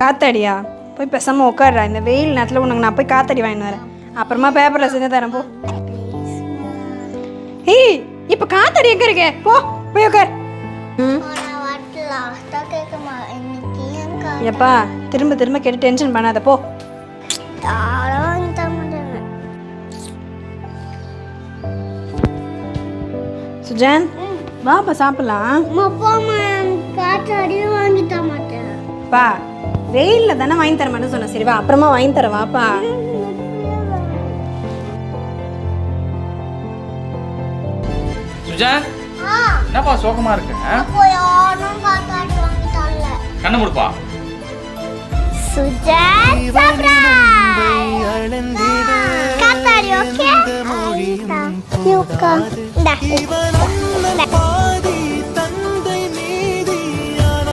காத்தாடியா? போய் பேசாமல் உட்காடுறா. இந்த வெயில் நேரத்தில் உனக்கு நான் போய் காத்தாடி வாங்கிட்டு வரேன். அப்புறமா பேப்பரில் செஞ்சு தரேன் போ. ஏய், இப்போ காத்தாடி எங்கே இருக்கே? போ போய் உட்கார். எப்பா திரும்ப திரும்ப கேட்டு டென்ஷன் பண்ணாத போ. சுஜான் வாப்பா சாப்பிடலாம். பா வெயில்ல தானே வாங்கி தர மாட்டேன்னு சொன்ன. சரி வா, அப்புறமா வாங்கி தர வாப்பா. சுஜான் என்னப்பா சோகமா இருக்கு? கண்ணு முடுப்பா. சுஜான் காத்தாடி ஓகே.